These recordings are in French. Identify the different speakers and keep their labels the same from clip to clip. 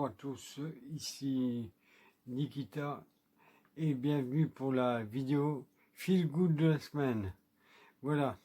Speaker 1: à tous, ici Nikita et bienvenue pour la vidéo Feel Good de la semaine. Voilà,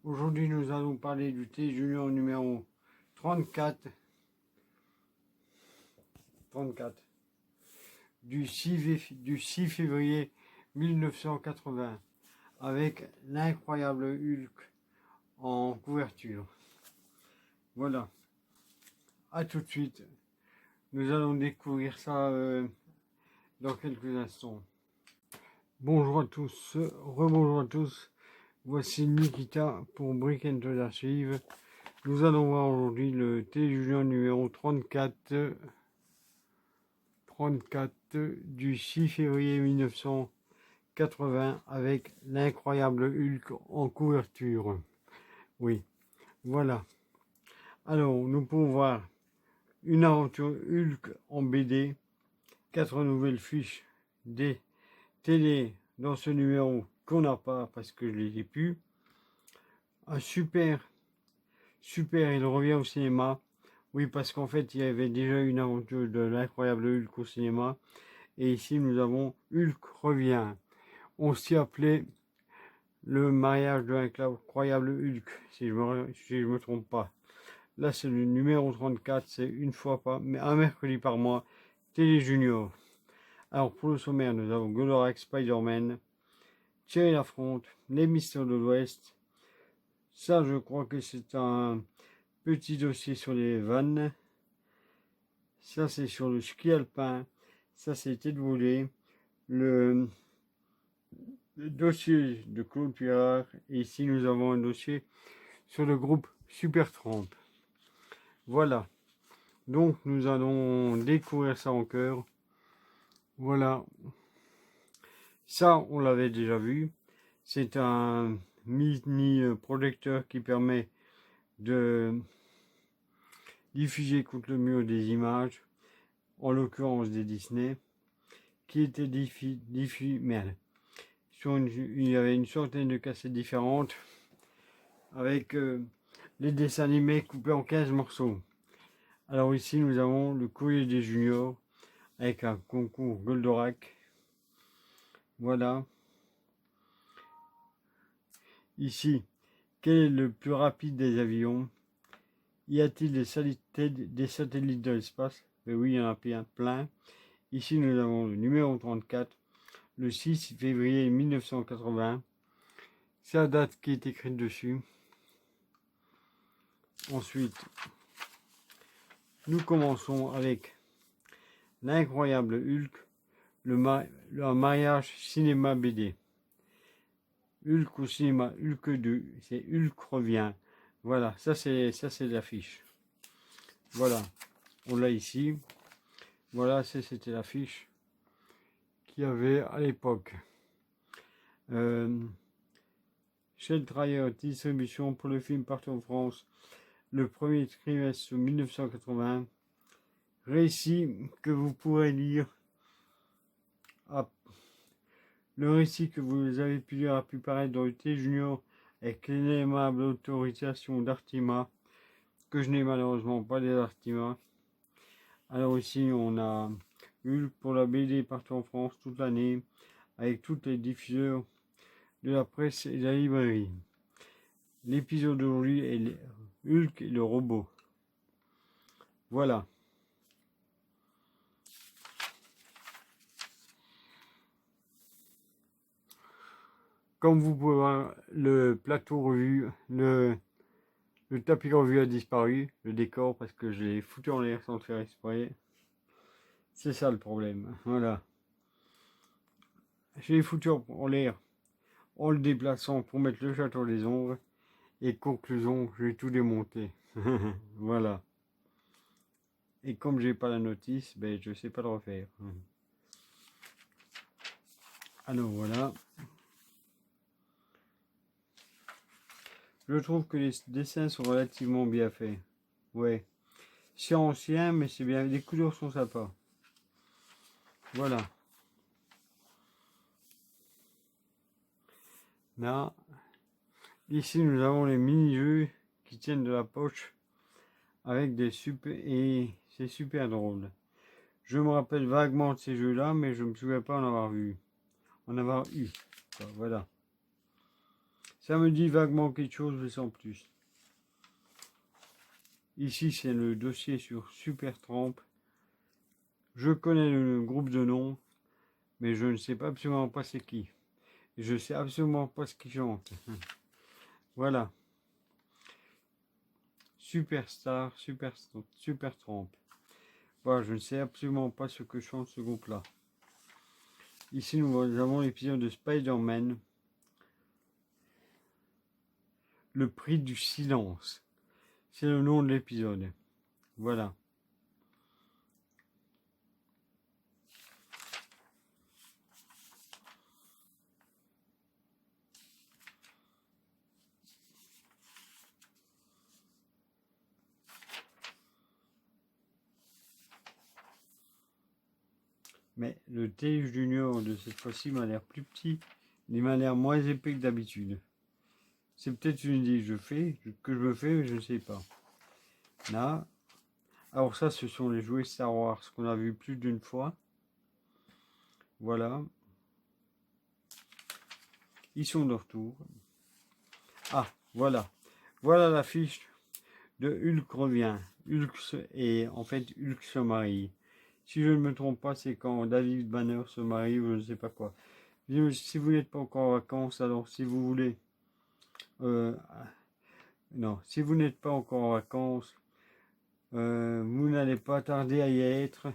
Speaker 1: aujourd'hui nous allons parler du thé junior numéro 34 du 6 février 1980 avec l'incroyable Hulk en couverture. Voilà, à tout de suite. Nous allons découvrir ça dans quelques instants. Bonjour à tous, rebonjour à tous. Voici Nikita pour Brick and Toad Archive. Nous allons voir aujourd'hui le thé junior numéro 34 du 6 février 1980 avec l'incroyable Hulk en couverture. Oui, voilà. Alors, nous pouvons voir une aventure Hulk en BD, 4 nouvelles fiches, des télé dans ce numéro qu'on n'a pas parce que je les ai plus. Un super, il revient au cinéma. Oui, parce qu'en fait, il y avait déjà une aventure de l'incroyable Hulk au cinéma. Et ici, nous avons Hulk revient. On s'y appelait le mariage de l'incroyable Hulk, si je me trompe pas. Là, c'est le numéro 34, c'est une fois pas, mais un mercredi par mois, Télé Junior. Alors, pour le sommaire, nous avons Goldorak, Spider-Man, Thierry l'affronte, les Mystères de l'Ouest. Ça, je crois que c'est un petit dossier sur les vannes. Ça, c'est sur le ski alpin. Ça, c'est Tête volée. Le dossier de Claude Pirard. Et ici, nous avons un dossier sur le groupe Super Tramp. Voilà. Donc, nous allons découvrir ça en cœur. Voilà. Ça, on l'avait déjà vu. C'est un mini projecteur qui permet de diffuser contre le mur des images, en l'occurrence des Disney, qui étaient merde. Il y avait une centaine de cassettes différentes avec les dessins animés coupés en 15 morceaux. Alors ici nous avons le courrier des juniors avec un concours Goldorak. Voilà. Ici, quel est le plus rapide des avions? Y a-t-il des satellites de l'espace? Oui, il y en a plein. Ici, nous avons le numéro 34, le 6 février 1980. C'est la date qui est écrite dessus. Ensuite, nous commençons avec l'incroyable Hulk, un mariage cinéma BD. Hulk au cinéma, Hulk 2, c'est Hulk revient. Voilà, ça c'est l'affiche. Voilà, on l'a ici. Voilà, c'était l'affiche qu'il y avait à l'époque. Shell Trailer distribution pour le film partout en France le premier trimestre 1980. Récit que vous pourrez lire. Le récit que vous avez pu lire a pu paraître dans le T Junior avec l'aimable autorisation d'Artima, que je n'ai malheureusement pas des Artima. Alors ici on a Hulk pour la BD partout en France toute l'année avec toutes les diffuseurs de la presse et de la librairie. L'épisode d'aujourd'hui est Hulk et le robot. Voilà. Comme vous pouvez voir, le plateau revu, le tapis revu a disparu, le décor, parce que je l'ai foutu en l'air sans le faire exprès. C'est ça le problème. Voilà. Je l'ai foutu en l'air en le déplaçant pour mettre le château des ombres. Et conclusion, j'ai tout démonté. Voilà. Et comme j'ai pas la notice, ben je sais pas le refaire. Alors voilà. Je trouve que les dessins sont relativement bien faits. Ouais. C'est ancien, mais c'est bien. Les couleurs sont sympas. Voilà. Là. Ici, nous avons les mini-jeux qui tiennent de la poche avec des super. Et c'est super drôle. Je me rappelle vaguement de ces jeux-là, mais je ne me souviens pas en avoir vu. En avoir eu. Enfin, voilà. Ça me dit vaguement quelque chose, mais sans plus. Ici, c'est le dossier sur Supertramp. Je connais le groupe de nom, mais je ne sais pas absolument pas c'est qui. Je sais absolument pas ce qu'ils chantent. Voilà. Superstar, Supertramp. Voilà, je ne sais absolument pas ce que chante ce groupe-là. Ici, nous avons l'épisode de Spider-Man. Le prix du silence. C'est le nom de l'épisode. Voilà. Mais le TF Junior de cette fois-ci m'a l'air plus petit. Il m'a l'air moins épais que d'habitude. C'est peut-être une idée que je me fais, mais je ne sais pas. Là. Alors ça, ce sont les jouets Star Wars qu'on a vu plus d'une fois. Voilà. Ils sont de retour. Ah, voilà. Voilà l'affiche de Hulk revient. Hulk se marie. Si je ne me trompe pas, c'est quand David Banner se marie ou je ne sais pas quoi. Si vous n'êtes pas encore en vacances, alors si vous voulez... non, si vous n'êtes pas encore en vacances, vous n'allez pas tarder à y être.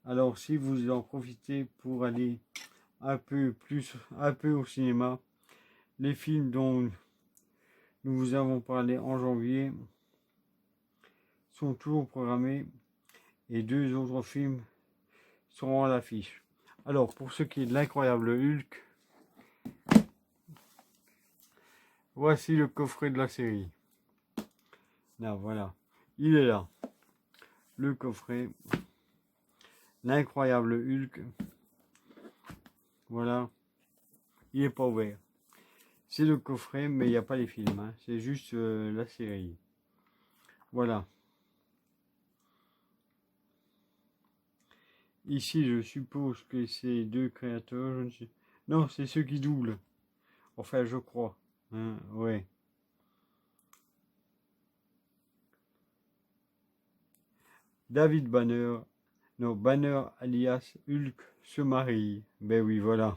Speaker 1: Alors si vous en profitez pour aller un peu au cinéma, les films dont nous vous avons parlé en janvier sont toujours programmés et 2 autres films seront à l'affiche. Alors pour ce qui est de l'incroyable Hulk, voici le coffret de la série. Là voilà, il est là, le coffret, l'incroyable Hulk. Voilà, il n'est pas ouvert. C'est le coffret, mais il n'y a pas les films, hein. C'est juste la série. Voilà. Ici, je suppose que c'est 2 créateurs. Je ne sais... Non, c'est ceux qui doublent. Enfin, je crois. Hein, ouais. David Banner. Non, Banner alias Hulk se marie. Ben oui, voilà.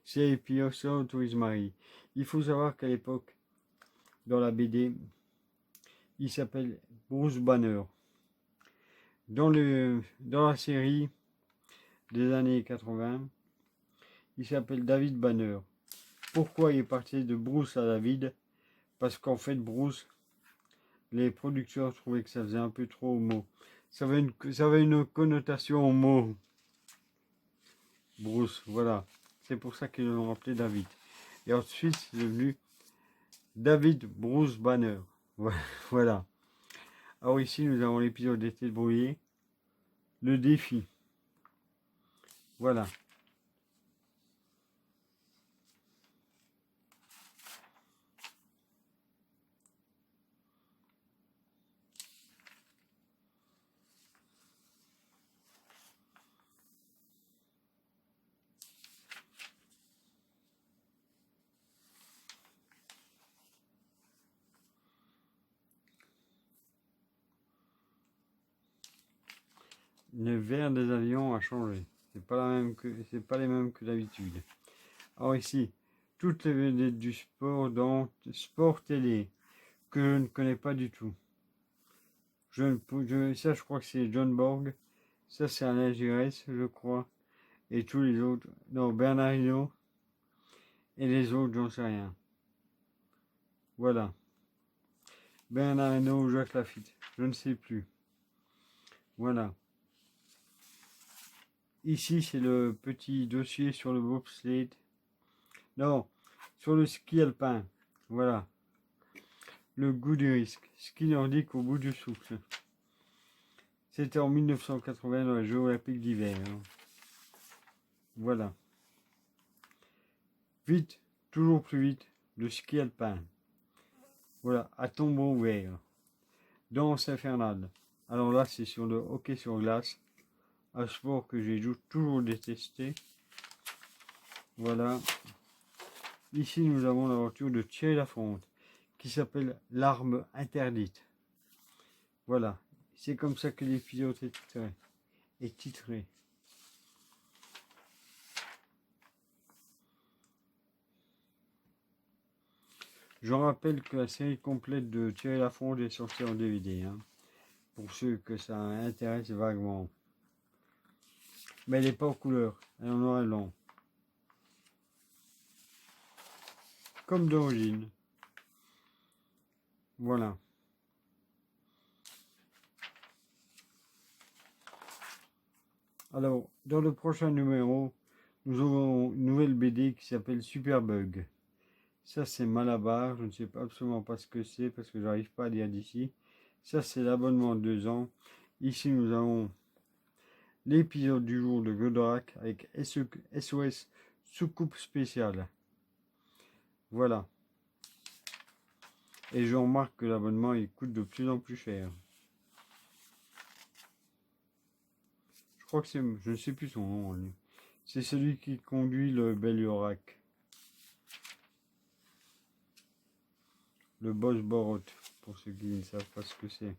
Speaker 1: C'est Epiosson où il se marie. Il faut savoir qu'à l'époque, dans la BD, il s'appelle Bruce Banner. Dans la série des années 80, il s'appelle David Banner. Pourquoi il est parti de Bruce à David? Parce qu'en fait, Bruce, les producteurs trouvaient que ça faisait un peu trop homo. Ça avait une connotation homo. Bruce, voilà. C'est pour ça qu'ils l'ont appelé David. Et ensuite, c'est devenu David Bruce Banner. Voilà. Alors ici, nous avons l'épisode d'été de brouillé. Le défi. Voilà. Le verre des avions a changé. C'est pas les mêmes que d'habitude. Alors ici, toutes les vedettes du sport dans Sport Télé que je ne connais pas du tout. Ça, je crois que c'est John Borg. Ça, c'est Alain Giresse, je crois. Et tous les autres. Non, Bernard Hinault. Et les autres, j'en sais rien. Voilà. Bernard Hinault ou Jacques Lafitte. Je ne sais plus. Voilà. Ici, c'est le petit dossier sur le bobsleigh. Non, sur le ski alpin. Voilà. Le goût du risque. Ski nordique au bout du souffle. C'était en 1980 dans les Jeux Olympiques d'hiver. Voilà. Vite, toujours plus vite, le ski alpin. Voilà, à tombeau ouvert. Danse infernale. Alors là, c'est sur le hockey sur glace. un sport que j'ai toujours détesté. Voilà. Ici, nous avons l'aventure de Thierry Lafronte, qui s'appelle L'arme interdite. Voilà. C'est comme ça que l'épisode est titré. Je rappelle que la série complète de Thierry Lafronte est sortie en DVD, hein, pour ceux que ça intéresse vaguement. Mais elle n'est pas en couleur, elle est en noir et blanc. Comme d'origine. Voilà. Alors, dans le prochain numéro, nous aurons une nouvelle BD qui s'appelle Superbug. Ça, c'est Malabar. Je ne sais absolument pas ce que c'est parce que j'arrive pas à lire d'ici. Ça, c'est l'abonnement de 2 ans. Ici, nous avons l'épisode du jour de Goldorak avec SOS soucoupe spéciale. Voilà. Et je remarque que l'abonnement, il coûte de plus en plus cher. Je crois que c'est... Je ne sais plus son nom. C'est celui qui conduit le Beliorak. Le boss Borot, pour ceux qui ne savent pas ce que c'est.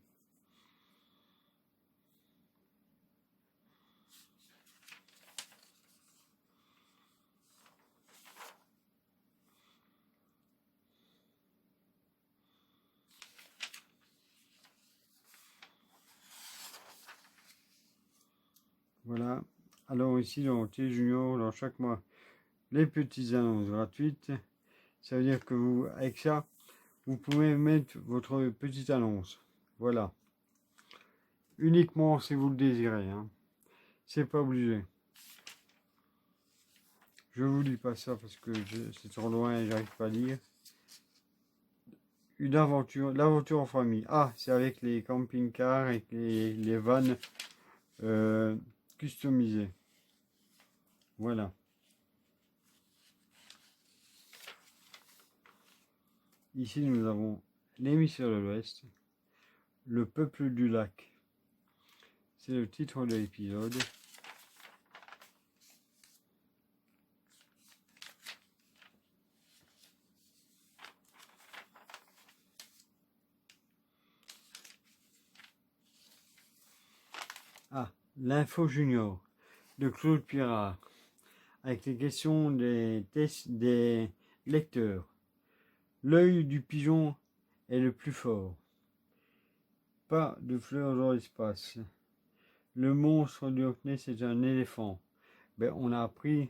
Speaker 1: Voilà. Alors ici, dans T Junior, dans chaque mois, les petites annonces gratuites. Ça veut dire que vous, avec ça, vous pouvez mettre votre petite annonce. Voilà. Uniquement si vous le désirez. Hein. C'est pas obligé. Je vous dis pas ça parce que c'est trop loin et j'arrive pas à lire. Une aventure, l'aventure en famille. Ah, c'est avec les camping-cars et les vannes customisées. Voilà. Ici, nous avons l'émissaire de l'Ouest, le peuple du lac. C'est le titre de l'épisode. Ah, l'info junior de Claude Pirard, avec les questions des tests des lecteurs. L'œil du pigeon est le plus fort. Pas de fleurs dans l'espace. Le monstre du Loch Ness est un éléphant. Ben, on a appris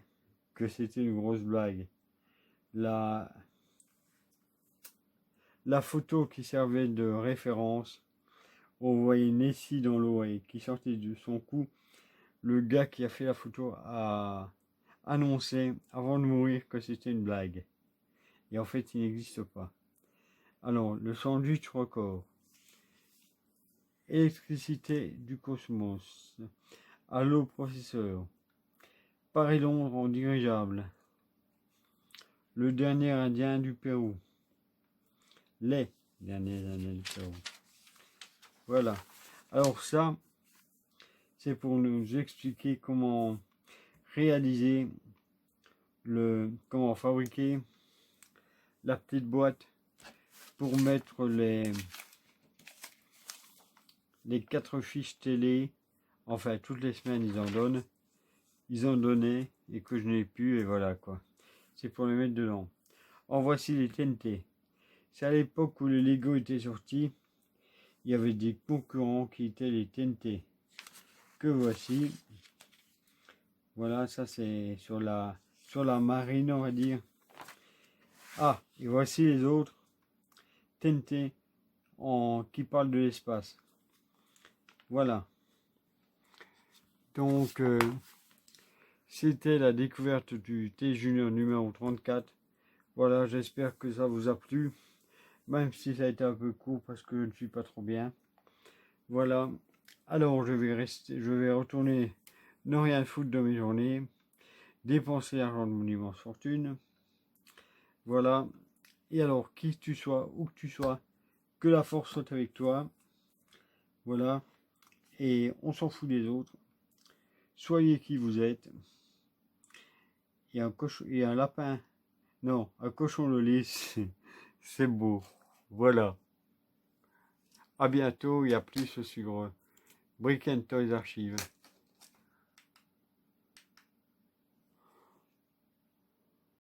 Speaker 1: que c'était une grosse blague. La photo qui servait de référence, on voyait Nessie dans l'eau et qui sortait de son cou. Le gars qui a fait la photo a annoncé avant de mourir que c'était une blague. Et en fait, il n'existe pas. Alors, le sandwich record. Électricité du cosmos. Allô, professeur. Paris-Londres en dirigeable. Le dernier Indien du Pérou. Les derniers Indiens du Pérou. Voilà. Alors ça, c'est pour nous expliquer comment réaliser comment fabriquer la petite boîte pour mettre les 4 fiches télé. Enfin, toutes les semaines, ils en donnent. Ils en donnaient et que je n'ai plus et voilà quoi. C'est pour les mettre dedans. En voici les TNT. C'est à l'époque où le Lego était sorti. Il y avait des concurrents qui étaient les TNT. Que voici. Voilà, ça c'est sur la marine, on va dire. Ah, et voici les autres TNT qui parlent de l'espace. Voilà. Donc, c'était la découverte du T Junior numéro 34. Voilà, j'espère que ça vous a plu. Même si ça a été un peu court parce que je ne suis pas trop bien. Voilà. Alors, je vais retourner ne rien foutre de mes journées. Dépenser l'argent de mon immense fortune. Voilà. Et alors, qui que tu sois, où que tu sois, que la force soit avec toi. Voilà. Et on s'en fout des autres. soyez qui vous êtes. Et un lapin, non, un cochon de lys, c'est beau. Voilà. À bientôt et à plus sur Brick and Toys Archive.